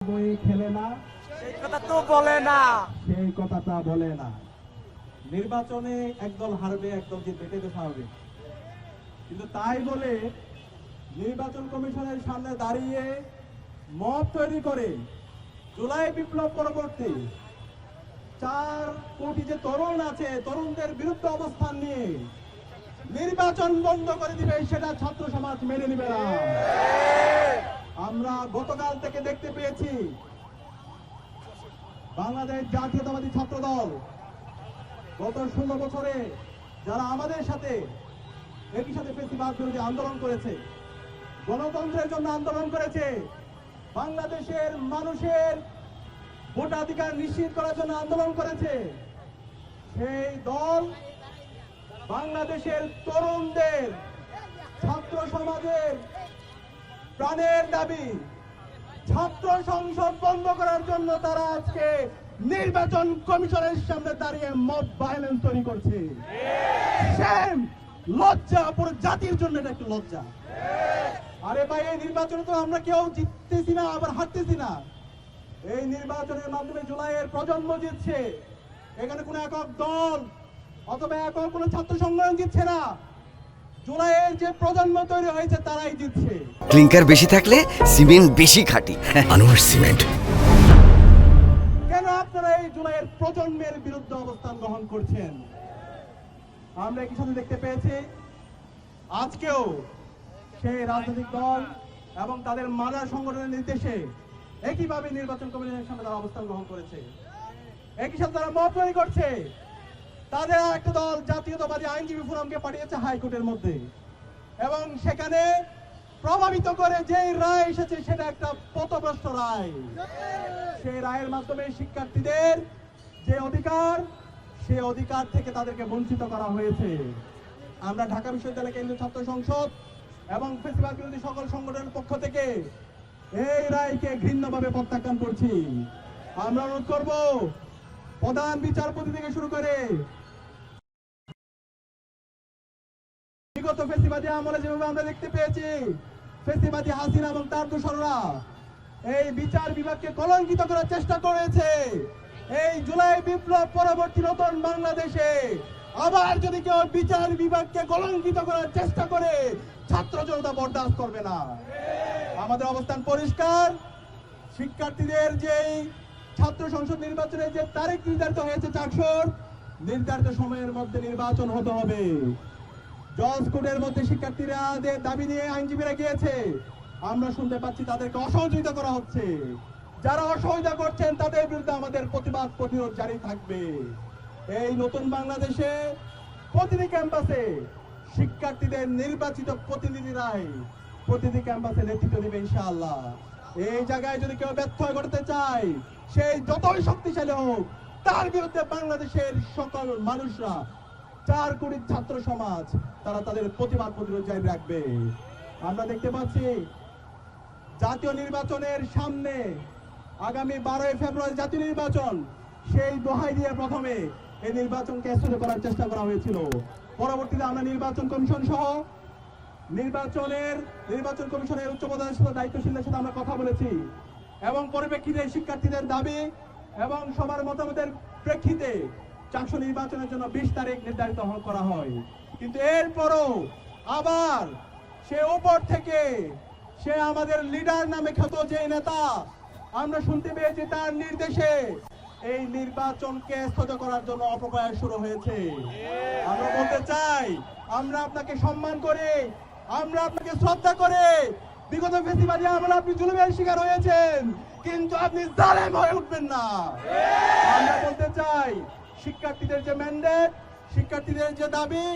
বই খেলে না, সেই কথা তো বলে না। সেই কথাটা বলে না। নির্বাচনে একদল হারবে, একদল জিতবে, এটাই তো স্বাভাবিক। কিন্তু তাই বলে নির্বাচন কমিশনের সামনে দাঁড়িয়ে মব তৈরি করে জুলাই বিপ্লব পরবর্তী 4 কোটি যে তরুণ আছে, তরুণদের বিরুদ্ধে অবস্থান নিয়ে নির্বাচন বন্ধ করে দিবে, সেটা ছাত্র সমাজ মেনে নিবে না। আমরা গতকাল থেকে দেখতে পেয়েছি বাংলাদেশ জাতীয়তাবাদী ছাত্র দল গত 16 বছরে যারা আমাদের সাথে একই সাথে ফ্যাসিবাদ বিরোধী আন্দোলন করেছে, গণতন্ত্রের জন্য আন্দোলন করেছে, বাংলাদেশের মানুষের ভোটাধিকার নিশ্চিত করার জন্য আন্দোলন করেছে, সেই দল বাংলাদেশের তরুণদের, ছাত্র সমাজের প্রাণের দাবি ছাত্র সংসদ বন্ধ করার জন্য তারা আজকে নির্বাচন কমিশনের সামনে দাঁড়িয়ে মব ভায়োলেন্স তৈরি করছে। সেম লজ্জা, পুরো জাতির জন্য এটা একটু লজ্জা। আরে ভাই, এই নির্বাচনে তো আমরা কেউ জিততেছি না, আবার হারতেছি না। এই নির্বাচনের মাধ্যমে জুলাইয়ের প্রজন্ম জিতছে। এখানে কোনো একক দল অথবা একক কোনো ছাত্র সংগঠন জিতছে না। জুলাইয়ের যে প্রজন্ম তৈরি হয়েছে তারাই জিতছে। ক্লিংকার বেশি থাকলে সিমেন্ট বেশি খাঁটি। আনোয়ার সিমেন্ট। কেন আপনারা এই জুলাইয়ের প্রজন্মের বিরুদ্ধে অবস্থান গ্রহণ করছেন? আমরা একই সাথে দেখতে পেয়েছি আজকেও সেই রাজনৈতিক দল এবং তাদের মাদার সংগঠনের নির্দেশে একইভাবে নির্বাচন কমিশনের সামনে তারা অবস্থান গ্রহণ করেছে। একই সাথে তারা মব তৈরি করছে। তাদের একটা দল জাতীয়তাবাদী আইনজীবী ফোরামকে পাঠিয়েছে হাইকোর্টের মধ্যে, এবং সেখানে প্রভাবিত করে যে রায় এসেছে সেটা একটা পথভ্রষ্ট রায়। সেই রায়ের মাধ্যমে শিক্ষার্থীদের যে অধিকার, সে অধিকার থেকে তাদেরকে বঞ্চিত করা হয়েছে। আমরা ঢাকা বিশ্ববিদ্যালয় কেন্দ্রীয় ছাত্র সংসদ এবং ফ্যাসিবাদ বিরোধী সকল সংগঠনের পক্ষ থেকে এই রায়কে ঘৃণ্যভাবে প্রত্যাখ্যান করছি। আমরা অনুরোধ করব প্রধান বিচারপতি থেকে শুরু করে বিগত ফ্যাসিবাদী আমলে যেভাবে আমরা দেখতে পেয়েছি ফ্যাসিবাদী হাসিনা এবং তার দোসররা এই বিচার বিভাগকে কলঙ্কিত করার চেষ্টা করেছে, এই জুলাই বিপ্লব পরবর্তী নতুন বাংলাদেশে আবার যদি কেউ বিচার বিভাগকে কলঙ্কিত করার চেষ্টা করে, ছাত্র জনতা বরদাস্ত করবে না। আমাদের অবস্থান পরিষ্কার। শিক্ষার্থীদের যেই ছাত্র সংসদ নির্বাচনে যে তারিখ নির্ধারিত হয়েছে 400 নির্ধারিত সময়ের মধ্যে নির্বাচন হতে হবে। জজ কোর্টের মধ্যে শিক্ষার্থীরা দাবি নিয়ে আইনজীবীরা গিয়েছে, আমরা শুনতে পাচ্ছি তাদেরকে অসহযোগিতা করা হচ্ছে। যারা অসহযোগিতা করছেন তাদের বিরুদ্ধে আমাদের প্রতিবাদ প্রতিরোধ জারি থাকবে। এই নতুন বাংলাদেশে প্রতিটি ক্যাম্পাসে শিক্ষার্থীদের নির্বাচিত প্রতিনিধিরাই প্রতিটি ক্যাম্পাসে নেতৃত্ব দেবে ইনশাআল্লাহ। এই জায়গায় যদি কেউ ব্যত্যয় করতে চায়, সেই যতই শক্তিশালী হোক, তার বিরুদ্ধে বাংলাদেশের সকল মানুষরা, 4 কোটি ছাত্র সমাজ, তারা তাদের প্রতিবাদ প্রতিরোধ জারি রাখবে। আমরা দেখতে পাচ্ছি জাতীয় নির্বাচনের সামনে আগামী 12 ফেব্রুয়ারি জাতীয় নির্বাচন, সেই দোহাই দিয়ে প্রথমে এই নির্বাচনকে স্থগিত করার চেষ্টা করা হয়েছিল। পরবর্তীতে আমরা নির্বাচন কমিশন সহ নির্বাচন কমিশনের উচ্চপদস্থ দায়িত্বশীলদের সাথে আমরা কথা বলেছি, এবং পরিপ্রেক্ষিতে শিক্ষার্থীদের দাবি এবং সবার মতামতের প্রেক্ষিতে 400 নির্বাচনের জন্য 20 তারিখ নির্ধারিত করা হয়। কিন্তু এরপরও আবার সে উপর থেকে সে আমাদের লিডার নামে খ্যাত যে নেতা, আমরা শুনতে পেয়েছি তার নির্দেশে এই নির্বাচনকে স্থগিত করার জন্য অপপ্রয়াস শুরু হয়েছে। আমরা বলতে চাই, আমরা আপনাকে সম্মান করে, আমরা আপনাকে শ্রদ্ধা করে, বিগত ফ্যাসিবাদী আমলে আপনি জুলুমের শিকার হয়েছেন, কিন্তু আপনি জালেম হয়ে উঠবেন না। আমরা বলতে চাই, শিক্ষার্থীদের যে ম্যান্ডেট, শিক্ষার্থীদের যে দাবি,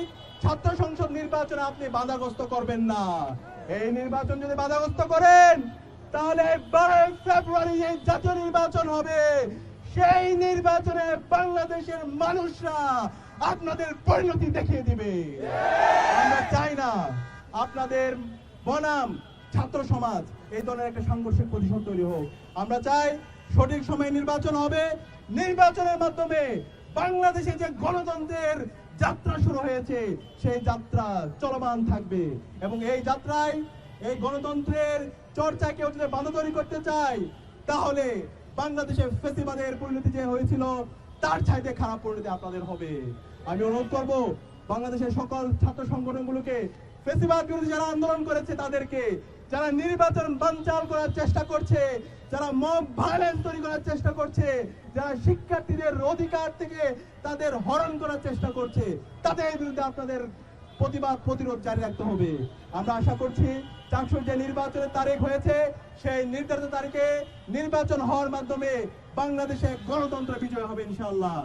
ছাত্র সংসদ নির্বাচনে আপনি বাধাগ্রস্ত করবেন না। এই নির্বাচন যদি বাধাগ্রস্ত করেন, তাহলে 12 ফেব্রুয়ারি এই জাতীয় নির্বাচন হবে, সেই নির্বাচনে বাংলাদেশের মানুষরা আপনাদের পরিণতি দেখিয়ে দিবে। আমরা চাই না আপনাদের বনাম ছাত্র সমাজ এই ধরনের একটা সাংঘর্ষিক পজিশন তৈরি হোক। আমরা চাই সঠিক সময়ে নির্বাচন হবে, নির্বাচনের মাধ্যমে বাংলাদেশে যে গণতন্ত্রের যাত্রা শুরু হয়েছে সেই যাত্রা চলমান থাকবে, এবং এই যাত্রায় এই গণতন্ত্রের চর্চা কেউ যদি বাধা তৈরি করতে চায়, তাহলে বাংলাদেশে ফেসিবাদের পরিণতি যে হয়েছিল তার চাইতে খারাপ পরিণতি আপনাদের হবে। আমি অনুরোধ করব বাংলাদেশের সকল ছাত্র সংগঠনগুলোকে, ফেসিবাদ বিরোধী যারা আন্দোলন করেছে তাদেরকে, যারা নির্বাচন বানচাল করার চেষ্টা করছে, যারা মব ভায়োলেন্স তৈরি করার চেষ্টা করছে, যারা শিক্ষার্থীদের অধিকার থেকে তাদের হরণ করার চেষ্টা করছে, তাদের বিরুদ্ধে আপনাদের প্রতিবাদ প্রতিরোধ জারি রাখতে হবে। আমরা আশা করছি চাকসুর যে নির্বাচনের তারিখ হয়েছে সেই নির্ধারিত তারিখে নির্বাচন হওয়ার মাধ্যমে বাংলাদেশে গণতন্ত্র বিজয় হবে ইনশাআল্লাহ।